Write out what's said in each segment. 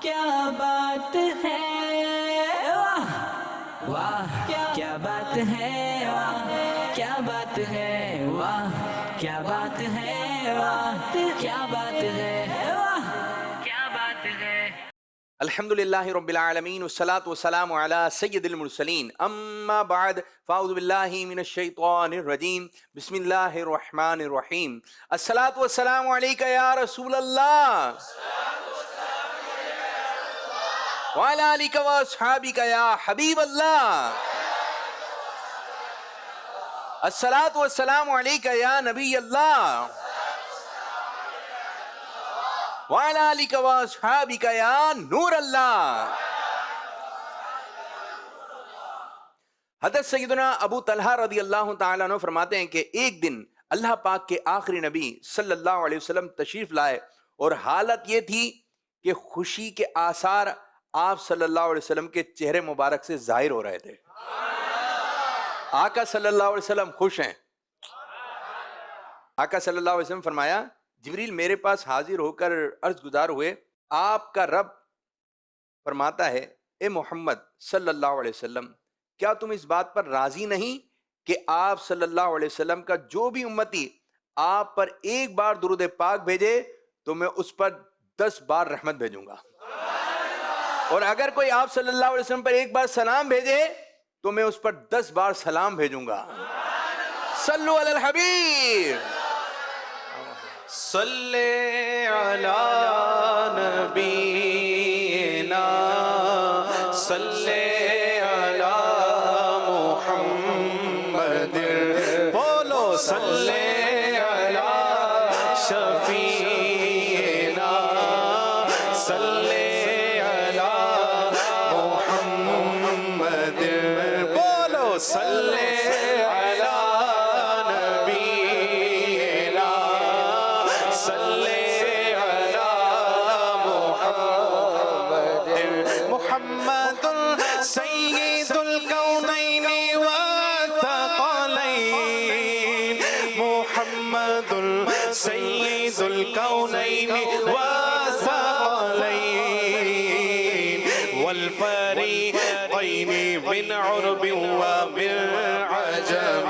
کیا بات ہے، واہ واہ کیا بات ہے، واہ کیا بات ہے، واہ کیا بات ہے، واہ کیا بات ہے، واہ کیا بات ہے۔ الحمدللہ رب العالمین والصلاة والسلام علی سید المرسلین اما بعد فاعوذ باللہ من الشیطان الرجیم بسم اللہ الرحمن الرحیم الصلاة والسلام علیک یا رسول اللہ وعلی آلک واصحابک یا حبیب اللہ الصلاة والسلام علیک یا نبی اللہ وعلی آلک واصحابک یا نور اللہ۔ حضرت سیدنا ابو طلحہ رضی اللہ تعالیٰ عنہ فرماتے ہیں کہ ایک دن اللہ پاک کے آخری نبی صلی اللہ علیہ وسلم تشریف لائے اور حالت یہ تھی کہ خوشی کے آثار آپ صلی اللہ علیہ وسلم کے چہرے مبارک سے ظاہر ہو رہے تھے۔ آقا صلی اللہ علیہ وسلم خوش ہیں۔ آقا صلی اللہ علیہ وسلم فرمایا جبریل میرے پاس حاضر ہو کر عرض گزار ہوئے آپ کا رب فرماتا ہے اے محمد صلی اللہ علیہ وسلم کیا تم اس بات پر راضی نہیں کہ آپ صلی اللہ علیہ وسلم کا جو بھی امتی آپ پر ایک بار درود پاک بھیجے تو میں اس پر 10 بار رحمت بھیجوں گا، اور اگر کوئی آپ صلی اللہ علیہ وسلم پر ایک بار سلام بھیجے تو میں اس پر 10 بار سلام بھیجوں گا۔ صلو علی الحبیب صلی علی نبینا صلی علی محمد بولو صلی علی شفیعنا صلی علی محمد بولو صلی علی نبینا صلی علی محمد محمد سید الکونین والثقلین محمد سید الکونین والثقلین والفریقین من عرب ومن عجم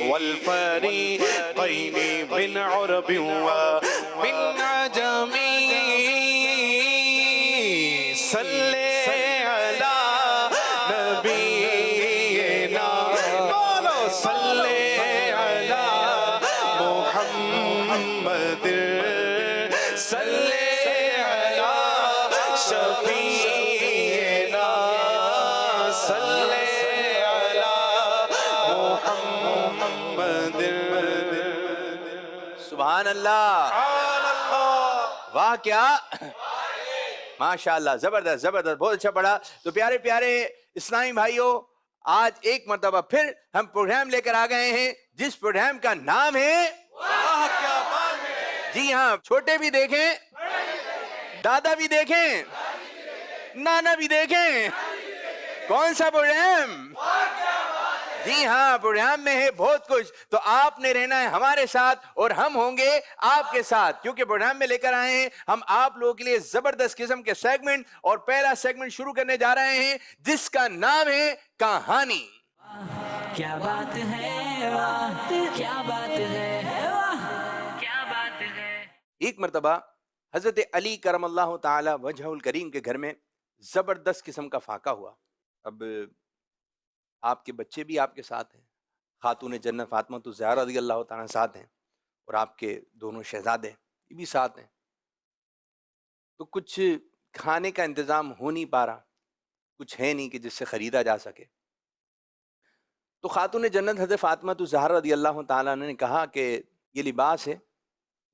والفریقین من عرب ومن عجم صلی علی نبینا بولو صلی علی محمد صلی علی شفیعنا صلی علی محمد سبحان اللہ، واہ کیا ماشاءاللہ، زبردست زبردست، بہت اچھا پڑھا۔ تو پیارے پیارے اسلامی بھائیوں، آج ایک مرتبہ پھر ہم پروگرام لے کر آ گئے ہیں جس پروگرام کا نام ہے جی ہاں، چھوٹے بھی دیکھیں، دادا بھی دیکھیں، نانا بھی دیکھیں۔ کون سا پروگرام؟ جی ہاں، پروگرام میں ہے بہت کچھ، تو آپ نے رہنا ہے ہمارے ساتھ اور ہم ہوں گے آپ کے ساتھ، کیونکہ پروگرام میں لے کر آئے ہیں ہم آپ لوگوں کے لیے زبردست قسم کے سیگمنٹ، اور پہلا سیگمنٹ شروع کرنے جا رہے ہیں جس کا نام ہے کہانی۔ کیا بات ہے، واہ کیا بات ہے، واہ کیا بات ہے۔ ایک مرتبہ حضرت علی کرم اللہ تعالی وجہ الکریم کے گھر میں زبردست قسم کا فاقہ ہوا۔ اب آپ کے بچے بھی آپ کے ساتھ ہیں، خاتون جنت فاطمہ الزہرا رضی اللہ تعالیٰ ساتھ ہیں، اور آپ کے دونوں شہزادے یہ بھی ساتھ ہیں۔ تو کچھ کھانے کا انتظام ہو نہیں پا رہا، کچھ ہے نہیں کہ جس سے خریدا جا سکے۔ تو خاتون جنت حضرت فاطمہ الزہرا رضی اللہ تعالیٰ نے کہا کہ یہ لباس ہے،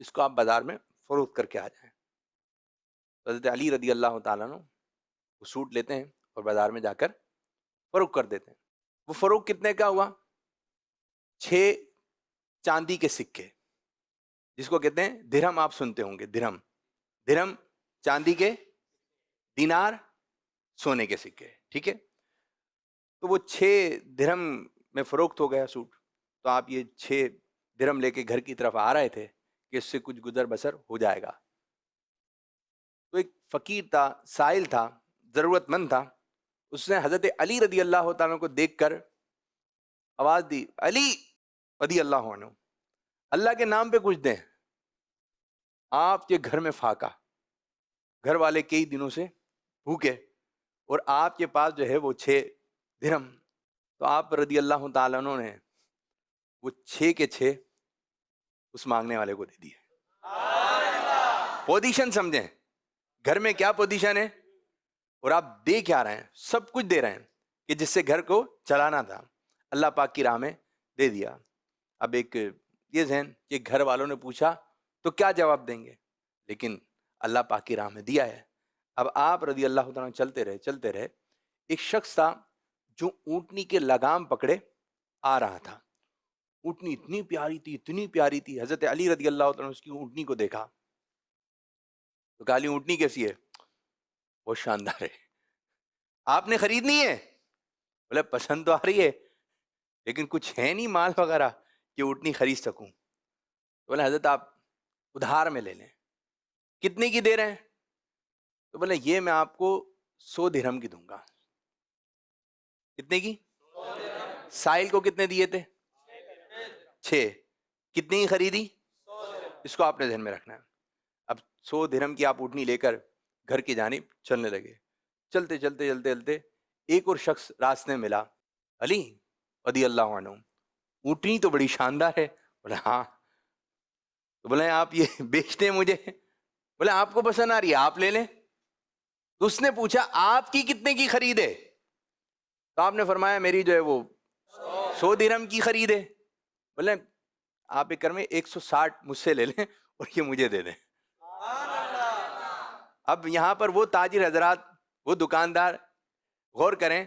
اس کو آپ بازار میں فروخت کر کے آ جائیں۔ حضرت علی رضی اللہ تعالیٰ نے وہ سوٹ لیتے ہیں اور بازار میں جا کر فروخت کر دیتے ہیں۔ وہ فروخت کتنے کا ہوا؟ 6 چاندی کے سکے، جس کو کہتے ہیں درہم، آپ سنتے ہوں گے درہم، درہم چاندی کے، دینار سونے کے سکے، ٹھیک ہے۔ تو وہ 6 درہم میں فروخت ہو گیا سوٹ۔ تو آپ یہ 6 درہم لے کے گھر کی طرف آ رہے تھے کہ اس سے کچھ گزر بسر ہو جائے گا۔ فقیر تھا، سائل تھا، ضرورت مند تھا. اس نے حضرت علی رضی اللہ تعالیٰ کو دیکھ کر آواز دی، علی رضی اللہ عنہ، اللہ کے نام پہ کچھ دیں. آپ کے گھر میں فاقہ، گھر والے کئی دنوں سے بھوکے، اور آپ کے پاس جو ہے وہ 6 درہم. تو آپ رضی اللہ تعالیٰ عنہ نے وہ 6 کے 6 اس مانگنے والے کو دے دیے. پوزیشن سمجھیں، گھر میں کیا پوزیشن ہے، اور آپ دے کیا رہے ہیں، سب کچھ دے رہے ہیں کہ جس سے گھر کو چلانا تھا، اللہ پاک کی راہ میں دے دیا. اب ایک یہ ذہن کہ گھر والوں نے پوچھا تو کیا جواب دیں گے، لیکن اللہ پاک کی راہ میں دیا ہے. اب آپ رضی اللہ تعالیٰ چلتے رہے. ایک شخص تھا جو اونٹنی کے لگام پکڑے آ رہا تھا. اونٹنی اتنی پیاری تھی. حضرت علی رضی اللہ تعالیٰ اس کی اونٹنی کو دیکھا تو کہا، علی اونٹنی کیسی ہے؟ بہت شاندار ہے. آپ نے خریدنی ہے؟ بولے پسند تو آ رہی ہے لیکن کچھ ہے نہیں مال وغیرہ کہ اونٹنی خرید سکوں. بولے حضرت آپ ادھار میں لے لیں. کتنے کی دے رہے ہیں؟ تو بولے یہ میں آپ کو 100 درہم کی دوں گا. کتنے کی؟ سائل کو کتنے دیے تھے؟ 6. کتنی خریدی؟ اس کو آپ نے ذہن میں رکھنا ہے. اب 100 درہم کی آپ اونٹنی لے کر گھر کی جانب چلنے لگے. چلتے ایک اور شخص راستے میں ملا، علی رضی اللہ عنہ، اونٹنی تو بڑی شاندار ہے. بولے ہاں. تو بولے آپ یہ بیچتے ہیں مجھے؟ بولے آپ کو پسند آ رہی ہے آپ لے لیں. تو اس نے پوچھا آپ کی کتنے کی خرید ہے؟ تو آپ نے فرمایا میری جو ہے وہ 100 درہم کی خرید ہے. بولے آپ ایک کر میں 160 مجھ سے لے لیں اور یہ مجھے دے دیں. اب یہاں پر وہ تاجر حضرات، وہ دکاندار غور کریں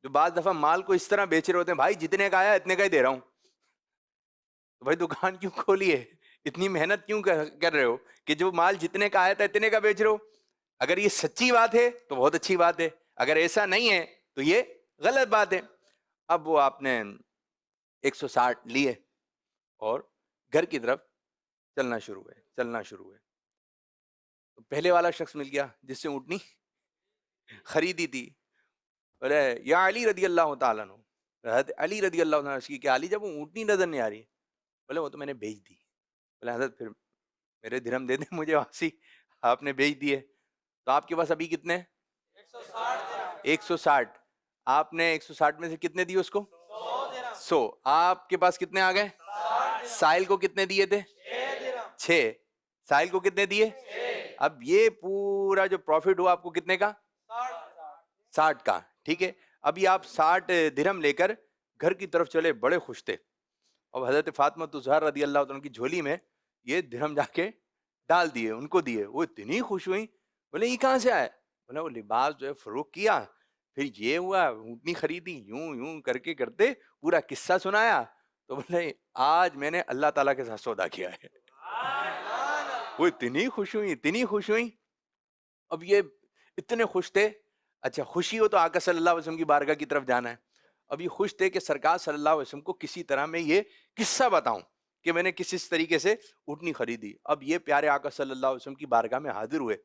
جو بعض دفعہ مال کو اس طرح بیچ رہے ہوتے ہیں، بھائی جتنے کا آیا اتنے کا ہی دے رہا ہوں. تو بھائی دکان کیوں کھولی ہے، اتنی محنت کیوں کر رہے ہو کہ جو مال جتنے کا آیا تھا اتنے کا بیچ رہے ہو؟ اگر یہ سچی بات ہے تو بہت اچھی بات ہے، اگر ایسا نہیں ہے تو یہ غلط بات ہے. اب وہ آپ نے 160 لیے اور گھر کی طرف چلنا شروع ہوئے. تو پہلے والا شخص مل گیا جس سے اونٹنی خریدی تھی. بولے یا علی رضی اللہ تعالیٰ عنہ، حضرت علی رضی اللہ عنہ کی کہ علی جب وہ اونٹنی نظر نہیں آ رہی. بولے وہ تو میں نے بیچ دی. بولے حضرت پھر میرے درہم دے دیں مجھے واپسی، آپ نے بیچ دیے. تو آپ کے پاس ابھی کتنے؟ 160. آپ نے 160 میں سے کتنے دیے اس کو؟ 100. آپ کے پاس کتنے آ گئے؟ سائل کو کتنے دیے تھے؟ 6. سائل کو کتنے دیے؟ اب یہ پورا جو پروفٹ ہوا آپ کو کتنے کا؟ 60 کا. ٹھیک ہے. ابھی آپ 60 درہم لے کر گھر کی طرف چلے، بڑے خوش تھے. اب حضرت فاطمہ الزہرا رضی اللہ عنہ کی جھولی میں یہ درہم جا کے ڈال دیے، ان کو دیے. وہ اتنی خوش ہوئی. بولے یہ کہاں سے آئے؟ بولے وہ لباس جو ہے فروخت کیا، پھر یہ ہوا، اونٹنی خریدی، یوں کرتے پورا قصہ سنایا. تو بولے آج میں نے اللہ تعالیٰ کے ساتھ سودا کیا ہے. وہ اتنی خوش ہوئی. اب یہ اتنے خوش تھے. اچھا خوشی ہو تو آقا صلی اللہ علیہ وسلم کی بارگاہ کی طرف جانا ہے. اب یہ خوش تھے کہ سرکار صلی اللہ علیہ وسلم کو کسی طرح میں یہ قصہ بتاؤں کہ میں نے کس طریقے سے اونٹنی خریدی. اب یہ پیارے آقا صلی اللہ علیہ وسلم کی بارگاہ میں حاضر ہوئے.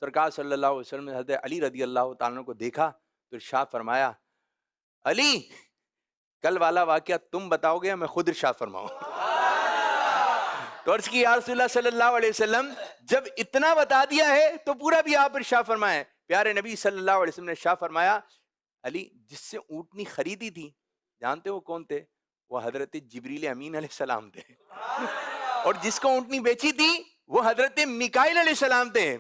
سرکار صلی اللہ علیہ وسلم نے حضرت علی رضی اللہ تعالیٰ کو دیکھا تو ارشاد فرمایا، علی کل والا واقعہ تم بتاؤ گے یا میں خود ارشاد فرماؤں؟ تو عرض کی یا رسول اللہ صلی اللہ علیہ وسلم جب اتنا بتا دیا ہے تو پورا بھی آپ ارشاد فرمائیں. پیارے نبی صلی اللہ علیہ وسلم نے ارشاد فرمایا، علی جس سے اونٹنی خریدی تھی جانتے ہو کون تھے؟ وہ حضرت جبریل امین علیہ السلام تھے. اور جس کو اونٹنی بیچی تھی وہ حضرت میکائیل علیہ السلام تھے.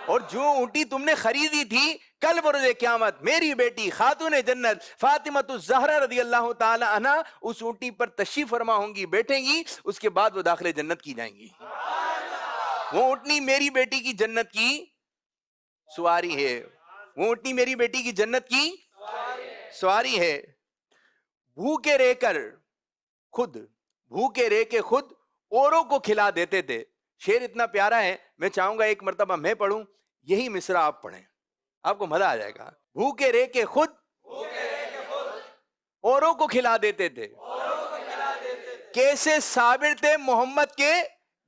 اور جو اونٹی تم نے خریدی تھی کل بروز قیامت میری بیٹی خاتون جنت فاطمہ الزہرا رضی اللہ تعالی عنہ اس اونٹی پر تشریف فرما ہوں گی، بیٹھیں گی، اس کے بعد وہ داخل جنت کی جائیں گی. وہ اونٹنی میری بیٹی کی جنت کی سواری ہے. وہ اونٹنی میری بیٹی کی جنت کی سواری ہے. بھوکے رہ کے خود اوروں کو کھلا دیتے تھے. شعر اتنا پیارا ہے، میں چاہوں گا ایک مرتبہ میں پڑھوں، یہی مصرع آپ پڑھیں، آپ کو مزہ آ جائے گا. بھوکے رہ کے خود اوروں کو کھلا دیتے تھے، کیسے صابر تھے محمد کے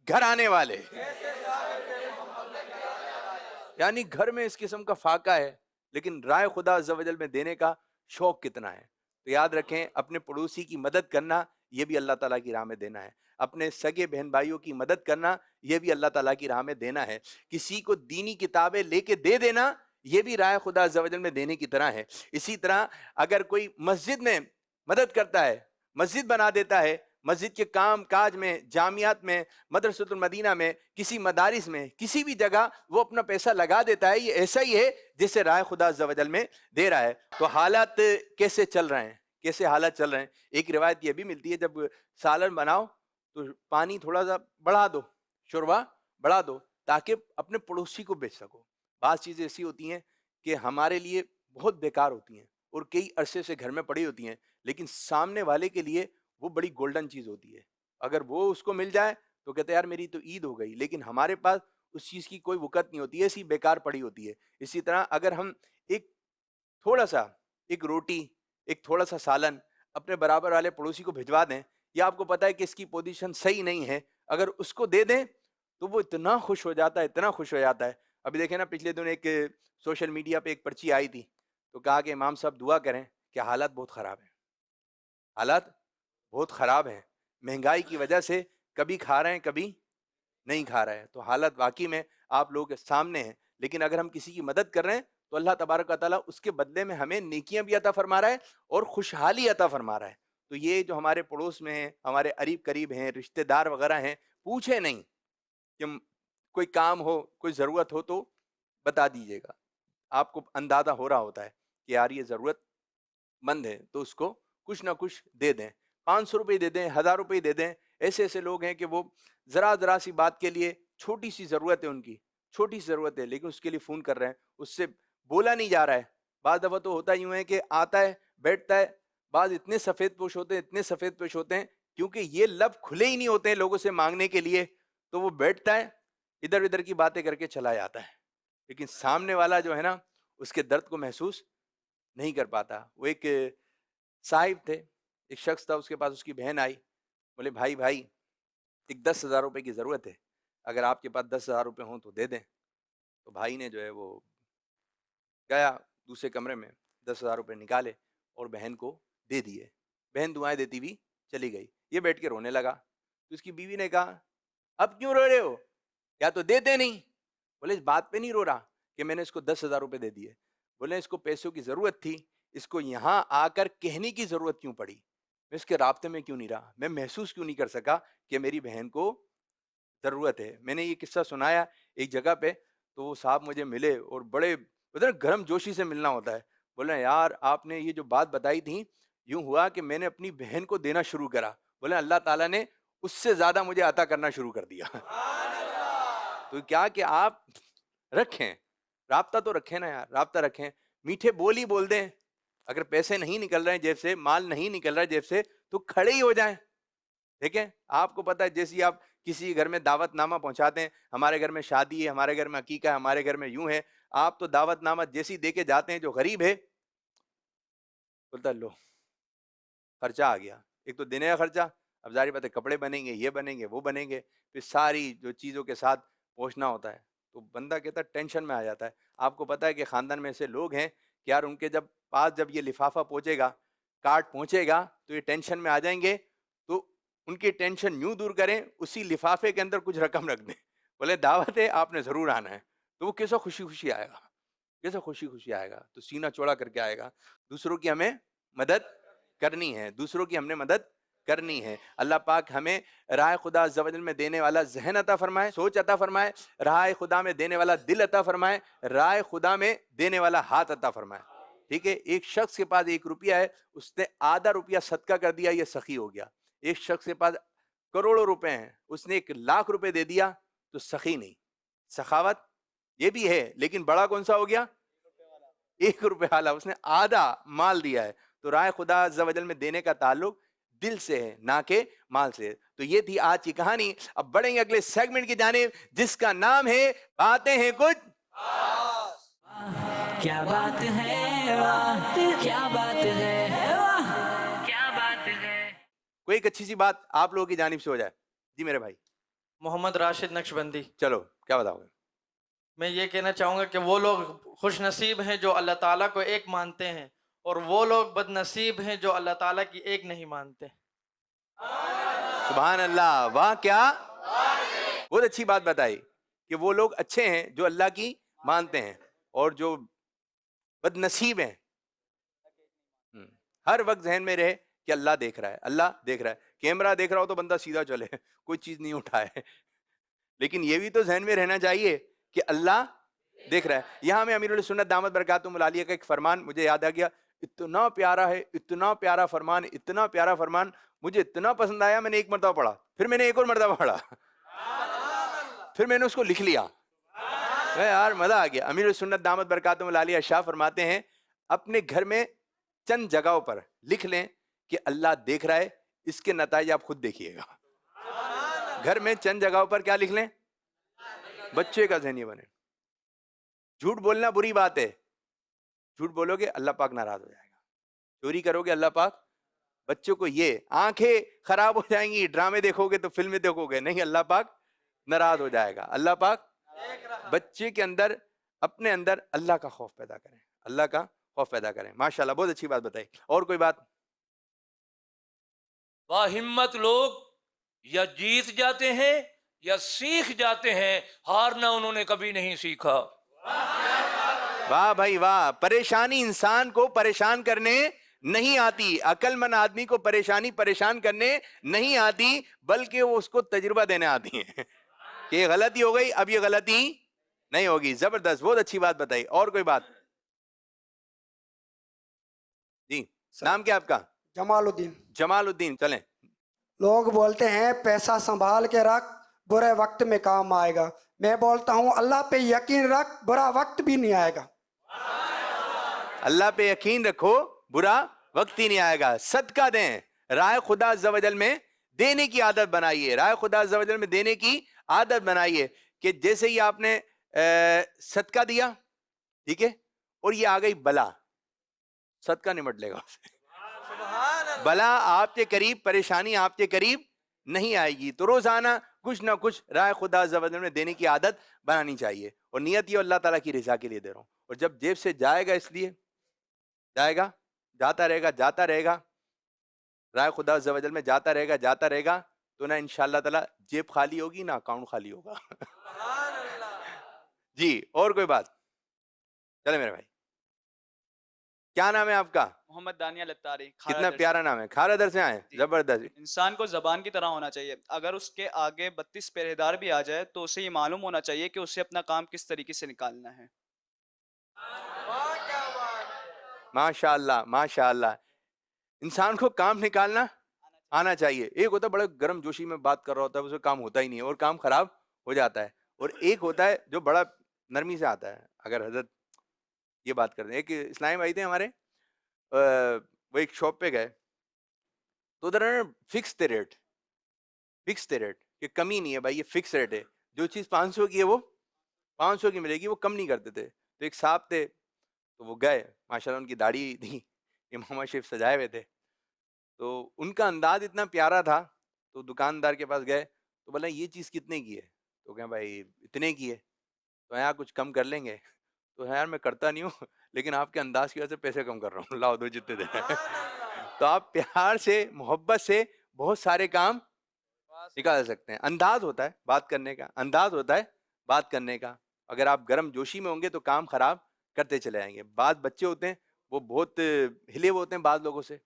گھر آنے والے. یعنی گھر میں اس قسم کا فاقہ ہے لیکن رائے خدا عز و جل میں دینے کا شوق کتنا ہے. تو یاد رکھیں اپنے پڑوسی کی مدد کرنا یہ بھی اللہ تعالیٰ کی راہ میں دینا ہے. اپنے سگے بہن بھائیوں کی مدد کرنا یہ بھی اللہ تعالیٰ کی راہ میں دینا ہے. کسی کو دینی کتابیں لے کے دے دینا یہ بھی رائے خدا عز و جل میں دینے کی طرح ہے. اسی طرح اگر کوئی مسجد میں مدد کرتا ہے, مسجد بنا دیتا ہے, مسجد کے کام کاج میں, جامعات میں, مدرسۃ المدینہ میں, کسی مدارس میں, کسی بھی جگہ وہ اپنا پیسہ لگا دیتا ہے, یہ ایسا ہی ہے جسے رائے خدا عز و جل میں دے رہا ہے. تو حالات کیسے چل رہے ہیں, کیسے حالات چل رہے ہیں. ایک روایت یہ بھی ملتی ہے جب سالن بناؤ تو پانی تھوڑا سا بڑھا دو, شوربہ بڑھا دو تاکہ اپنے پڑوسی کو بیچ سکو. بعض چیزیں ایسی ہوتی ہیں کہ ہمارے لیے بہت بیکار ہوتی ہیں اور کئی عرصے سے گھر میں پڑی ہوتی ہیں, لیکن سامنے والے کے لیے وہ بڑی گولڈن چیز ہوتی ہے. اگر وہ اس کو مل جائے تو کہتے ہیں یار میری تو عید ہو گئی, لیکن ہمارے پاس اس چیز کی کوئی وقت نہیں ہوتی ہے, ایسی بیکار پڑی ہوتی ہے. اسی طرح اگر ہم ایک تھوڑا سا ایک روٹی, ایک تھوڑا سا سالن اپنے برابر والے پڑوسی کو بھجوا دیں, یا آپ کو پتہ ہے کہ اس کی پوزیشن صحیح نہیں ہے, اگر اس کو دے دیں تو وہ اتنا خوش ہو جاتا ہے, اتنا خوش ہو جاتا ہے. ابھی دیکھیں نا پچھلے دن ایک سوشل میڈیا پہ ایک پرچی آئی تھی تو کہا کہ امام صاحب دعا کریں کہ حالات بہت خراب ہیں, حالات بہت خراب ہیں, مہنگائی کی وجہ سے کبھی کھا رہے ہیں کبھی نہیں کھا رہے ہیں. تو حالت واقعی میں آپ لوگوں کے سامنے ہیں, لیکن اگر ہم کسی کی مدد کر رہے ہیں تو اللہ تبارک و تعالیٰ اس کے بدلے میں ہمیں نیکیاں بھی عطا فرما رہا ہے اور خوشحالی عطا فرما رہا ہے. تو یہ جو ہمارے پڑوس میں ہیں, ہمارے قریب قریب ہیں, رشتہ دار وغیرہ ہیں, پوچھے نہیں کہ کوئی کام ہو, کوئی ضرورت ہو تو بتا دیجیے گا. آپ کو اندازہ ہو رہا ہوتا ہے کہ یار یہ ضرورت مند ہے تو اس کو کچھ نہ کچھ دے دیں, 500 روپئے دے دیں, 1000 روپئے دے دیں. ایسے ایسے لوگ ہیں کہ وہ ذرا سی بات کے لیے, چھوٹی سی ضرورت ہے ان کی, چھوٹی سی ضرورت ہے لیکن اس کے لیے فون کر رہے ہیں, اس سے بولا نہیں جا رہا ہے. بعض دفعہ تو ہوتا یوں ہے کہ آتا ہے بیٹھتا ہے, بعض اتنے سفید پوش ہوتے ہیں, اتنے سفید پوش ہوتے ہیں کیونکہ یہ لب کھلے ہی نہیں ہوتے ہیں لوگوں سے مانگنے کے لیے, تو وہ بیٹھتا ہے ادھر ادھر کی باتیں کر کے چلا جاتا ہے, لیکن سامنے والا جو ہے نا اس کے درد کو محسوس نہیں کر پاتا. وہ ایک صاحب تھے, ایک شخص تھا, اس کے پاس اس کی بہن آئی, بولے بھائی ایک 10,000 روپے کی ضرورت ہے, اگر آپ کے پاس 10,000 روپے ہوں تو دے دیں. تو بھائی نے جو ہے وہ گیا دوسرے کمرے میں, 10,000 روپے نکالے اور بہن کو دے دیے. بہن دعائیں دیتی ہوئی چلی گئی. یہ بیٹھ کے رونے لگا. تو اس کی بیوی نے کہا اب کیوں رو رہے ہو, یا تو دیتے نہیں. بولے اس بات پہ نہیں رو رہا کہ میں نے اس کو 10,000 روپے دے دیے, بولے اس کو پیسوں کی ضرورت تھی, اس کو یہاں آ کر کہنے کی ضرورت کیوں پڑی, میں اس کے رابطے میں کیوں نہیں رہا, میں محسوس کیوں نہیں کر سکا کہ میری بہن کو ضرورت ہے. میں نے یہ قصہ سنایا ایک جگہ پہ, تو وہ صاحب مجھے ملے اور بڑے گرم جوشی سے ملنا ہوتا ہے. بولے یار آپ نے یہ جو بات بتائی تھی, یوں ہوا کہ میں نے اپنی بہن کو دینا شروع کرا, بولے اللہ تعالیٰ نے اس سے زیادہ مجھے عطا کرنا شروع کر دیا. تو کیا کہ آپ رکھیں رابطہ, تو رکھیں نا یار, رابطہ رکھیں, میٹھے بول ہی بول دیں. اگر پیسے نہیں نکل رہے ہیں جیب سے, مال نہیں نکل رہا ہے جیب سے, تو کھڑے ہی ہو جائیں. دیکھیں آپ کو پتہ ہے جیسی آپ کسی گھر میں دعوت نامہ پہنچاتے ہیں, ہمارے گھر میں شادی ہے, ہمارے گھر میں عقیقہ ہے, ہمارے گھر میں یوں ہے, آپ تو دعوت نامہ جیسی دے کے جاتے ہیں, جو غریب ہے بولتا لو خرچہ آ گیا. ایک تو دینے کا خرچہ, اب ظاہر بات ہے کپڑے بنیں گے, یہ بنیں گے, وہ بنیں گے, پھر ساری جو چیزوں کے ساتھ پہنچنا ہوتا ہے, تو بندہ کہتا ہے ٹینشن میں آ جاتا ہے. آپ کو پتہ ہے کہ خاندان میں ایسے لوگ ہیں کہ یار ان کے پاس جب یہ لفافہ پہنچے گا, کارڈ پہنچے گا, تو یہ ٹینشن میں آ جائیں گے. تو ان کی ٹینشن یوں دور کریں, اسی لفافے کے اندر کچھ رقم رکھ دیں, بولے دعوت ہے آپ نے ضرور آنا ہے. تو وہ کیسا خوشی خوشی آئے گا, کیسا خوشی خوشی آئے گا, تو سینہ چوڑا کر کے آئے گا. دوسروں کی ہمیں مدد کرنی ہے, دوسروں کی ہم نے مدد کرنی ہے. اللہ پاک ہمیں راہ خدا عز و جل میں دینے والا ذہن عطا فرمائے, سوچ عطا فرمائے, راہ خدا میں دینے والا دل عطا فرمائے, راہ خدا میں دینے والا ہاتھ عطا فرمائے. ٹھیک ہے, ایک شخص کے پاس 1 روپیہ ہے, اس نے آدھا روپیہ صدقہ کر دیا, یہ سخی ہو گیا. ایک شخص کے پاس کروڑوں روپے ہیں, اس نے 1,00,000 روپے دے دیا, تو سخی نہیں. سخاوت یہ بھی ہے, لیکن بڑا کون سا ہو گیا, 1 روپے والا, اس نے آدھا مال دیا ہے. تو راہ خدا عز و جل میں دینے کا تعلق دل سے ہے, نہ کہ مال سے. تو یہ تھی آج کی کہانی. اب بڑھیں گے اگلے سیگمنٹ کی جانب, جس کا نام ہے باتیں ہیں کچھ. کیا بات ہے, واہ کیا بات ہے, واہ کیا بات ہے. کوئی ایک اچھی سی بات آپ لوگوں کی جانب سے ہو جائے. جی میرے بھائی. محمد راشد نقشبندی. چلو کیا بتاؤ گے. میں یہ کہنا چاہوں گا کہ وہ لوگ خوش نصیب ہیں جو اللہ تعالیٰ کو ایک مانتے ہیں، اور وہ لوگ بد نصیب ہیں جو اللہ تعالیٰ کی ایک نہیں مانتے۔ سبحان اللہ، واہ کیا بہت اچھی بات بتائی کہ وہ لوگ اچھے ہیں جو اللہ کی مانتے ہیں، اور جو بد نصیب ہیں ہر وقت ذہن میں رہے کہ اللہ دیکھ رہا ہے، اللہ دیکھ رہا ہے۔ کیمرہ دیکھ رہا ہو تو بندہ سیدھا چلے، کوئی چیز نہیں اٹھائے، لیکن یہ بھی تو ذہن میں رہنا چاہیے کہ اللہ دیکھ رہا ہے۔ یہاں میں امیر السنت دامت برکاتہم العالیہ کا ایک فرمان مجھے یاد آ گیا، اتنا پیارا ہے، اتنا پیارا فرمان، اتنا پیارا فرمان، مجھے اتنا پسند آیا، میں نے ایک مرتبہ پڑھا، پھر میں نے ایک اور مرتبہ پڑھا، پھر میں نے اس کو لکھ لیا، یار مزہ آ گیا۔ امیر السنت دامت برکاتہم العالیہ شاہ فرماتے ہیں اپنے گھر میں چند جگہوں پر لکھ لیں کہ اللہ دیکھ رہا ہے، اس کے نتائج آپ خود دیکھیے گا۔ گھر میں چند جگہوں پر کیا لکھ لیں؟ بچے کا ذہن یہ بنے۔ جھوٹ بولنا بری بات ہے، جھوٹ بولو گے اللہ پاک ناراض ہو جائے گا، چوری کرو گے اللہ پاک، بچوں کو یہ آنکھیں خراب ہو جائیں گی، ڈرامے دیکھو گے تو فلمیں دیکھو گے، نہیں اللہ پاک ناراض ہو جائے گا۔ اللہ پاک بچے کے اندر، اپنے اندر اللہ کا خوف پیدا کریں، اللہ کا خوف پیدا کریں۔ ماشاءاللہ بہت اچھی بات بتائی۔ اور کوئی بات؟ باہمت لوگ یا جیت جاتے ہیں یا سیکھ جاتے ہیں، ہارنا انہوں نے کبھی نہیں سیکھا۔ واہ بھائی واہ، پریشانی انسان کو پریشان کرنے نہیں آتی، عقل مند آدمی کو پریشان کرنے نہیں آتی، بلکہ وہ اس کو تجربہ دینے آتی ہے کہ یہ غلطی ہو گئی، اب یہ غلطی نہیں ہوگی۔ زبردست، بہت اچھی بات بتائی۔ اور کوئی بات؟ جی نام کیا آپ کا؟ جمال الدین۔ جمال الدین، چلیں۔ لوگ بولتے ہیں پیسہ سنبھال کے رکھ، برے وقت میں کام آئے گا۔ میں بولتا ہوں اللہ پہ یقین رکھ، برا وقت بھی نہیں آئے گا۔ اللہ پہ یقین رکھو، برا وقت ہی نہیں آئے گا۔ صدقہ دیں، راہ خدا عز و جل میں دینے کی عادت بنائیے، راہ خدا عز و جل میں دینے کی عادت بنائیے کہ جیسے ہی آپ نے صدقہ دیا، ٹھیک ہے، اور یہ آ گئی بلا، صدقہ نمٹ لے گا اسے۔ بلا آپ کے قریب، پریشانی آپ کے قریب نہیں آئے گی۔ تو روزانہ کچھ نہ کچھ راہ خدا عز و جل میں دینے کی عادت بنانی چاہیے، اور نیت یہ اللہ تعالیٰ کی رضا کے لیے دے رہا ہوں، اور جب جیب سے جائے گا اس لیے جائے گا، جاتا رہے گا، راہ خدا عز و جل میں جاتا رہے گا تو نہ انشاءاللہ تعالیٰ جیب خالی ہوگی نہ اکاؤنٹ خالی ہوگا۔ جی اور کوئی بات؟ چلے میرے بھائی، کیا نام ہے آپ کا؟ محمد دانیال اتاری۔ کتنا پیارا نام ہے، کھارا در سے آئے، زبردست۔ انسان کو زبان کی طرح ہونا چاہیے، اگر اس کے آگے 32 پہرے دار بھی آ جائے تو اسے یہ معلوم ہونا چاہیے کہ اسے اپنا کام کس طریقے سے نکالنا ہے۔ ماشاء اللہ ماشاء اللہ، انسان کو کام نکالنا آنا چاہیے۔ ایک ہوتا ہے بڑے گرم جوشی میں بات کر رہا ہوتا ہے، اسے کام ہوتا ہی نہیں ہے اور کام خراب ہو جاتا ہے، اور ایک ہوتا ہے جو بڑا نرمی سے آتا ہے۔ اگر حضرت یہ بات کرتے ہیں، ایک اسلام بھائی تھے ہمارے، وہ ایک شاپ پہ گئے تو ادھر فکس تھے ریٹ کہ کمی نہیں ہے بھائی، یہ فکس ریٹ ہے، جو چیز 500 کی ہے وہ 500 کی ملے گی، وہ کم نہیں کرتے تھے۔ تو ایک صاحب تھے تو وہ گئے، ماشاءاللہ ان کی داڑھی تھی، امامہ شریف سجائے ہوئے تھے، تو ان کا انداز اتنا پیارا تھا، تو دکاندار کے پاس گئے تو بولا یہ چیز کتنے کی ہے؟ تو کہیں بھائی اتنے کی ہے۔ تو یار کچھ کم کر لیں گے؟ تو یار میں کرتا نہیں ہوں، لیکن آپ کے انداز کی وجہ سے پیسے کم کر رہا ہوں، لاؤ دو جتنے دے۔ تو آپ پیار سے، محبت سے بہت سارے کام نکال سکتے ہیں۔ انداز ہوتا ہے بات کرنے کا، انداز ہوتا ہے بات کرنے کا۔ اگر آپ گرم جوشی میں ہوں گے تو کام خراب کرتے چلے آئیں گے۔ بعض بچے ہوتے ہیں وہ بہت ہلے ہوتے ہیں بعض لوگوں سے،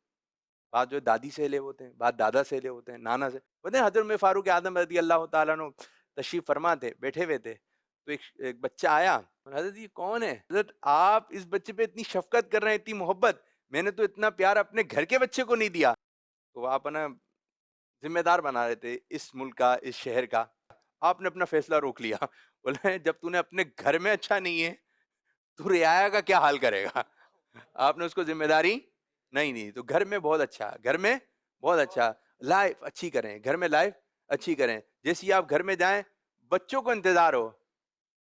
بعض جو دادی سے ہلے ہوتے ہیں، بعض دادا سے ہلے ہوتے ہیں، نانا سے۔ بولتے ہیں حضرت میں فاروق اعظم رضی اللہ تعالیٰ عنہ تشریف فرما تھے، بیٹھے ہوئے تھے، تو ایک بچہ آیا، حضرت یہ کون ہے؟ حضرت آپ اس بچے پہ اتنی شفقت کر رہے ہیں، اتنی محبت، میں نے تو اتنا پیار اپنے گھر کے بچے کو نہیں دیا۔ تو آپ نا ذمہ دار بنا رہے تھے اس ملک کا، اس شہر کا، آپ نے اپنا فیصلہ روک لیا۔ بولے جب تو نے اپنے گھر میں اچھا نہیں ہے تو رعایا کا کیا حال کرے گا؟ آپ نے اس کو ذمہ داری نہیں دی۔ تو گھر میں بہت اچھا، گھر میں بہت اچھا، لائف اچھی کریں، گھر میں لائف اچھی کریں۔ جیسے آپ گھر میں جائیں، بچوں کو انتظار ہو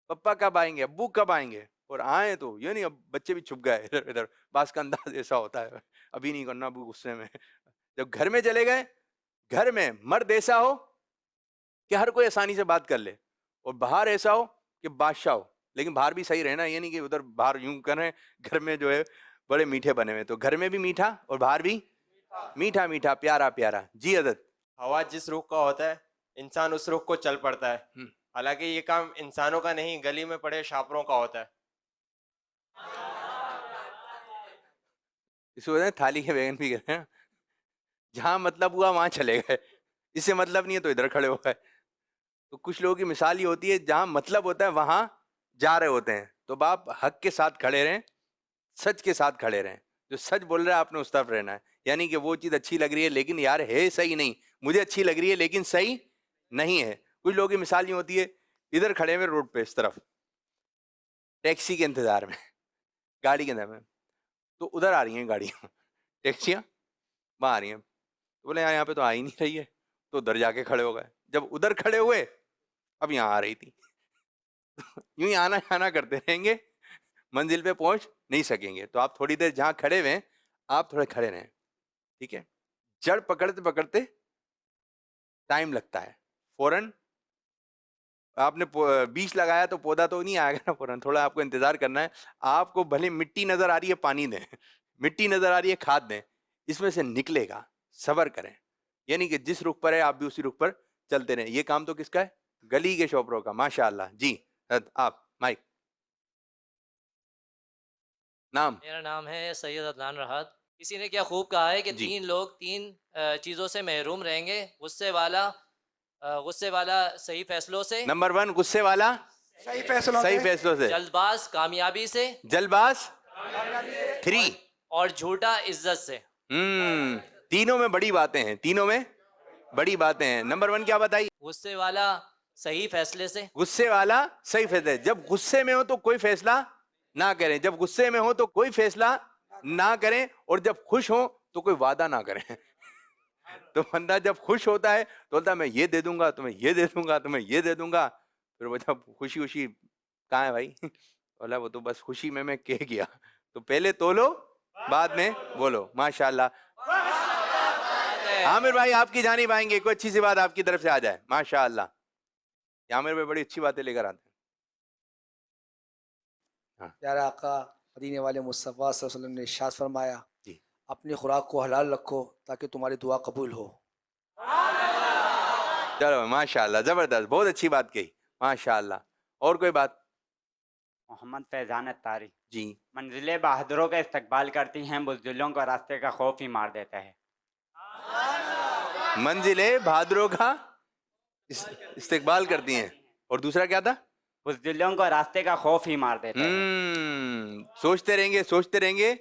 پپا کب آئیں گے، ابو کب آئیں گے، اور آئیں تو یہ نہیں اب بچے بھی چھپ گئے ادھر ادھر، بعض کا انداز ایسا ہوتا ہے ابھی نہیں کرنا، ابو غصے میں۔ جب گھر میں چلے گئے، گھر میں مرد ایسا ہو کہ ہر کوئی آسانی سے بات کر لے، اور باہر ایسا ہو کہ بادشاہ ہو، لیکن باہر بھی صحیح رہنا, یہ نہیں کہ ادھر باہر یوں کر رہے ہیں گھر میں جو ہے بڑے میٹھے بنے ہوئے, تو گھر میں بھی میٹھا اور باہر بھی میٹھا میٹھا پیارا پیارا. جی حضرت. ہوا جس رخ کا ہوتا ہے انسان اس رخ کو چل پڑتا ہے, حالانکہ یہ کام انسانوں کا نہیں گلی میں پڑے شاپروں کا ہوتا ہے. اس کو تھالی کے بیگن بھی کہتے ہیں, جہاں مطلب ہوا وہاں چلے گئے, اس سے مطلب نہیں ہے تو ادھر کھڑے ہو گئے. تو کچھ لوگوں کی مثال یہ ہوتی ہے جہاں مطلب ہوتا ہے وہاں جا رہے ہوتے ہیں. تو باپ حق کے ساتھ کھڑے رہیں, سچ کے ساتھ کھڑے رہیں, جو سچ بول رہا ہے آپ نے اس طرف رہنا ہے. یعنی کہ وہ چیز اچھی لگ رہی ہے لیکن یار ہے صحیح نہیں, مجھے اچھی لگ رہی ہے لیکن صحیح نہیں ہے. کچھ لوگوں کی مثال یہ ہوتی ہے ادھر کھڑے ہوئے روڈ پہ اس طرف ٹیکسی کے انتظار میں, گاڑی کے انتظار میں, تو ادھر آ رہی ہیں گاڑیاں, ٹیکسیاں وہاں آ رہی ہیں, تو بولے یہاں پہ تو آ ہی نہیں رہی ہے, تو ادھر جا کے کھڑے ہو گئے. جب ادھر کھڑے ہوئے اب یہاں آ رہی تھی, یوں ہی آنا جانا کرتے رہیں گے, منزل پہ پہنچ نہیں سکیں گے. تو آپ تھوڑی دیر جہاں کھڑے ہوئے آپ تھوڑے کھڑے رہیں, ٹھیک ہے. جڑ پکڑتے پکڑتے ٹائم لگتا ہے, فوراً آپ نے بیج لگایا تو پودا تو نہیں آئے گا نا فوراً, تھوڑا آپ کو انتظار کرنا ہے. آپ کو بھلے مٹی نظر آ رہی ہے پانی دیں, مٹی نظر آ رہی ہے کھاد دیں, اس میں سے نکلے گا. صبر کریں, یعنی کہ جس رخ پر ہے آپ بھی اسی رخ پر چلتے رہیں. یہ کام تو کس کا ہے؟ گلی کے شوپروں کا. ماشاء اللہ. جی آپ مائک. نام؟ میرا نام ہے سید عدنان راحت. کسی نے کیا خوب کہا ہے کہ جی. 3 لوگ 3 چیزوں سے محروم رہیں گے, غصے والا صحیح فیصلوں سے, نمبر 1 غصے والا صحیح فیصلوں صحیح سے, فیصلوں سے, جلد باز کامیابی سے, جلد باز 3, اور جھوٹا عزت سے. تینوں میں بڑی باتیں ہیں, تینوں میں بڑی باتیں ہیں. نمبر 1 کیا بتائی؟ غصے والا صحیح فیصلے سے. غصے والا صحیح فیصلہ. جب غصے میں ہو تو کوئی فیصلہ نہ کریں, جب غصے میں ہو تو کوئی فیصلہ نہ کریں, اور جب خوش ہوں تو کوئی وعدہ نہ کریں. تو بندہ جب خوش ہوتا ہے تو بولتا ہے میں یہ دے دوں گا, تمہیں یہ دے دوں گا, تمہیں یہ دے دوں گا. پھر وہ جب خوشی کہاں ہے بھائی, بولا وہ تو بس خوشی میں کہہ گیا. تو پہلے تولو بعد میں بولو. ماشاء اللہ. عامر بھائی آپ کی جانب آئیں گے, کوئی اچھی سی بات آپ کی طرف سے آ جائے. ماشاء اللہ. عامر بھائی بڑی اچھی باتیں لے کر آتے ہیں. پیارے آقا مدینے والے مصطفیٰ صلی اللہ علیہ وسلم نے ارشاد فرمایا جی. اپنی خوراک کو حلال رکھو تاکہ تمہاری دعا قبول ہو. چلو ماشاء اللہ, زبردست, بہت اچھی بات کہی. ماشاء اللہ. اور کوئی بات؟ محمد فیضان اتاری. جی. منزل بہادروں کا استقبال کرتی ہیں, بزدلوں کا راستے کا خوف ہی مار دیتا ہے. منزل بہادروں کا استقبال کرتی ہیں, اور دوسرا کیا تھا؟ بزدلوں کو راستے کا خوف ہی مار دیتا ہے. سوچتے رہیں گے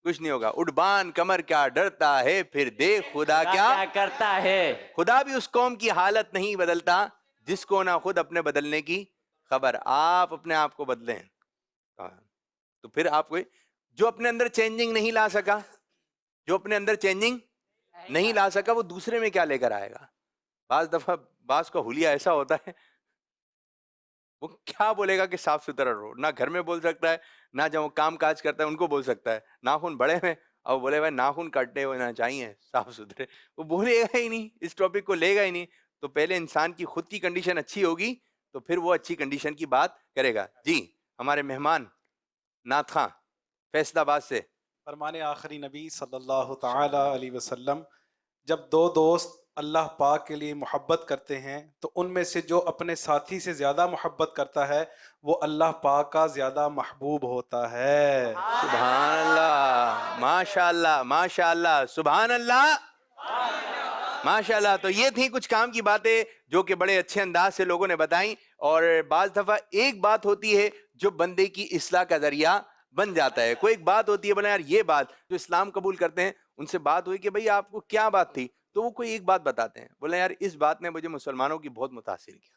کچھ نہیں ہوگا. اڈبان کمر کیا ڈرتا ہے, پھر دیکھ خدا کیا کرتا ہے. خدا بھی اس قوم کی حالت نہیں بدلتا جس کو نہ خود اپنے بدلنے کی خبر. آپ اپنے آپ کو بدلیں. تو پھر آپ کو جو اپنے اندر چینجنگ نہیں لا سکا, وہ دوسرے میں کیا لے کر آئے گا. بعض دفعہ بعض کا حلیہ ایسا ہوتا ہے, وہ کیا بولے گا کہ صاف ستھرا رہو, نہ گھر میں بول سکتا ہے, نہ جب وہ کام کاج کرتا ہے ان کو بول سکتا ہے. ناخن بڑے ہیں اور بولے بھائی ناخن کاٹنے ہونا چاہیے صاف ستھرے, وہ بولے گا ہی نہیں, اس ٹاپک کو لے گا ہی نہیں. تو پہلے انسان کی خود کی کنڈیشن اچھی ہوگی تو پھر وہ اچھی کنڈیشن کی بات کرے گا. جی ہمارے مہمان نعت خاں فیصلہ آباد سے. فرمان آخری نبی صلی اللہ تعالی علیہ وسلم, جب 2 دوست اللہ پاک کے لیے محبت کرتے ہیں تو ان میں سے جو اپنے ساتھی سے زیادہ محبت کرتا ہے وہ اللہ پاک کا زیادہ محبوب ہوتا ہے. سبحان اللہ, ماشاء اللہ, ماشاء اللہ, سبحان اللہ, ماشاء اللہ. تو یہ تھی کچھ کام کی باتیں جو کہ بڑے اچھے انداز سے لوگوں نے بتائیں. اور بعض دفعہ ایک بات ہوتی ہے جو بندے کی اصلاح کا ذریعہ بن جاتا ہے. کوئی ایک بات ہوتی ہے, بنا یار یہ بات, جو اسلام قبول کرتے ہیں ان سے بات ہوئی کہ بھئی آپ کو کیا بات تھی, تو وہ کوئی ایک بات بتاتے ہیں, بولے یار اس بات نے مجھے مسلمانوں کی بہت متاثر کیا.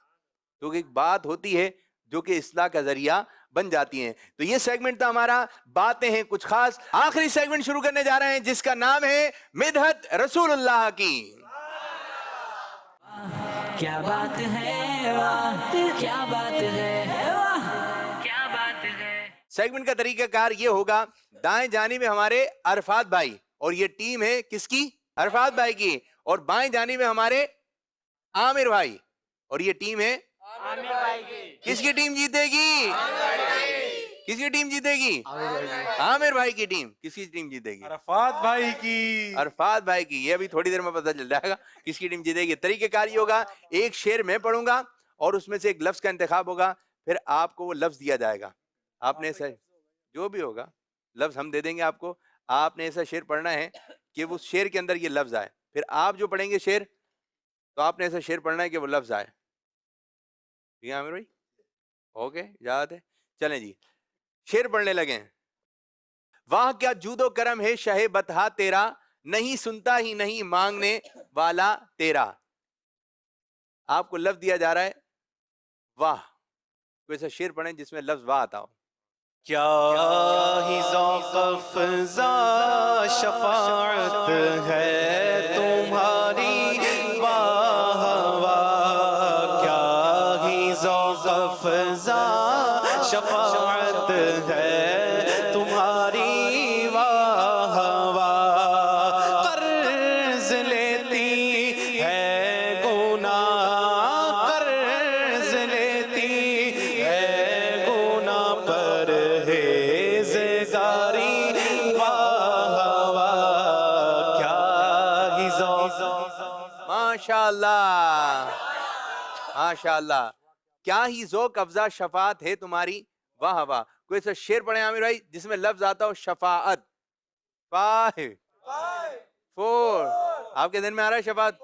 تو ایک بات ہوتی ہے جو کہ اصلاح کا ذریعہ بن جاتی ہیں. تو یہ سیگمنٹ تھا ہمارا باتیں ہیں کچھ خاص. آخری سیگمنٹ شروع کرنے جا رہے ہیں جس کا نام ہے مدحت رسول اللہ کی. کیا بات ہے, واہ کیا بات ہے, واہ کیا بات ہے. سیگمنٹ کا طریقہ کار یہ ہوگا, دائیں جانب میں ہمارے عرفات بھائی, اور یہ ٹیم ہے کس کی؟ عرفات بھائی کی. اور بائیں جانب میں ہمارے عامر بھائی, اور یہ ٹیم ہے عامر بھائی کی. کس کی ٹیم جیتے گی؟ کس کی ٹیم جیتے گی؟ عامر بھائی کی ٹیم. کس کی ٹیم جیتے گی؟ عرفات بھائی کی. عرفات بھائی کی. یہ ابھی تھوڑی دیر میں پتہ چل جائے گا کس کی ٹیم جیتے گی. طریقہ کار یہ ہوگا، ایک شعر میں پڑھوں گا اور اس میں سے ایک لفظ کا انتخاب ہوگا، پھر آپ کو وہ لفظ دیا جائے گا. آپ نے جو بھی ہوگا لفظ ہم دے دیں گے آپ کو. آپ نے ایسا شعر پڑھنا ہے کہ وہ شعر کے اندر یہ لفظ آئے. پھر آپ جو پڑھیں گے شعر تو آپ نے ایسا شعر پڑھنا ہے کہ وہ لفظ آئے. ٹھیک ہے عامر بھائی؟ اوکے، اجازت ہے. چلیں جی، شعر پڑھنے لگے ہیں. واہ کیا جود و کرم ہے شہ بطحا تیرا، نہیں سنتا ہی نہیں مانگنے والا تیرا. آپ کو لفظ دیا جا رہا ہے واہ. کوئی ایسا شعر پڑھیں جس میں لفظ واہ آتا ہو. کیا ہی ذوق افزا شفاعت ہے تمہاری، واہ واہ. کیا ہی ذوق افزا شفاعت ہے تمہاری، واہ واہ. قرض لیتی ہے گناہ، قرض لیتی ہے گناہ پر ہیزگاری، واہ واہ. کیا ہی ذوق. ماشاء اللہ ماشاء اللہ. کیا ہی ذوق افزا شفاعت ہے تمہاری، واہ واہ. کوئی ایسا شعر پڑھیں عامر بھائی جس میں لفظ آتا ہو شفاعت. 5 4. آپ کے دن میں آ رہا ہے شفاعت؟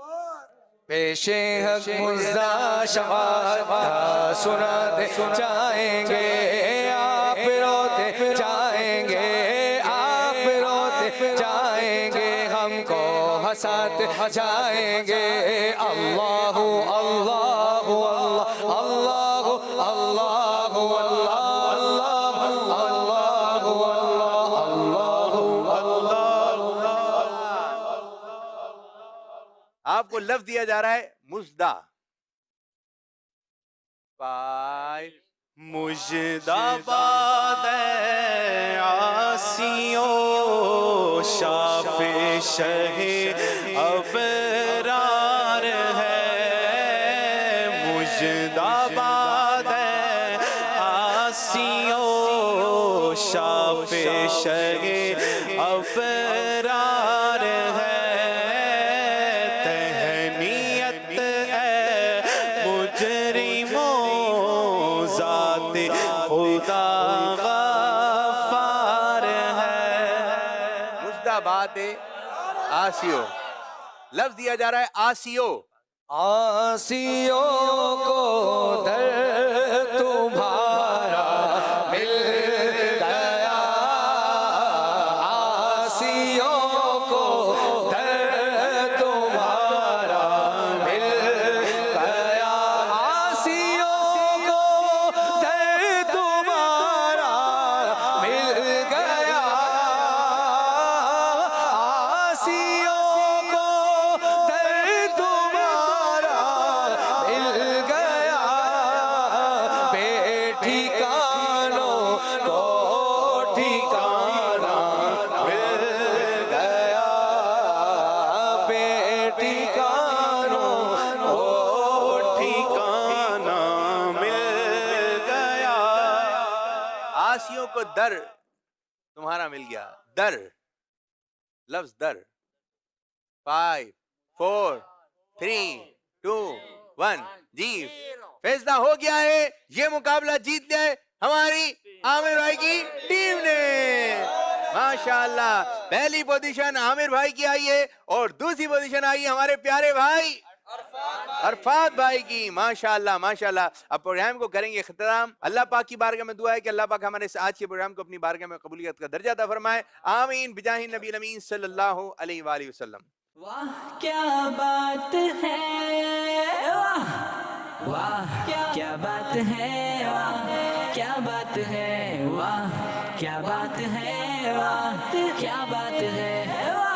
پیش حق مزدہ شفاعت سناتے جائیں گے، آپ روتے جائیں گے، آپ روتے جائیں گے، ہم کو ہنساتے جائیں گے. اللہ اللہ اللہ اللہ اللہ اللہ اللہ. آپ کو لفظ دیا جا رہا ہے مزدہ. 5. مجدباد عاصیوں شاف شہ ابرار ہے، مجدباد عاصیوں شاف شہ ابرار ہے. تہنیت ہے مجرموں ذات خدا غفار ہے. مزدہ بات آسیو. لفظ دیا جا رہا ہے آسیو. آسیوں کو در تمہارا مل گیا، آسیوں کو در تمہارا مل گیا، آسیوں کو در تمہارا مل گیا، آسیوں کو در تمہارا مل گیا، بے ٹھکانوں کو ٹھکانا مل گیا، بے ٹھکانوں کو ٹھکانہ مل گیا. آسیوں کو در تمہارا مل گیا. در لفظ در. 5 4 3 2 1. جی فیصلہ ہو گیا ہے. یہ مقابلہ جیت لیا ہے ہماری عامر بھائی کی ٹیم نے. ماشاءاللہ. پہلی پوزیشن عامر بھائی کی آئی ہے اور دوسری پوزیشن آئی ہے ہمارے پیارے بھائی عرفات بھائی کی. ماشاءاللہ ماشاءاللہ. اب پروگرام کو کریں گے اختتام. اللہ پاک کی بارگاہ میں دعا ہے کہ اللہ پاک ہمارے آج کے پروگرام کو اپنی بارگاہ میں قبولیت کا درجہ عطا فرمائے. آمین بجاہ نبی الامین صلی اللہ علیہ وآلہ وسلم. واہ کیا بات ہے، واہ واہ کیا بات ہے، واہ کیا بات ہے، واہ کیا بات ہے، واہ کیا بات ہے، واہ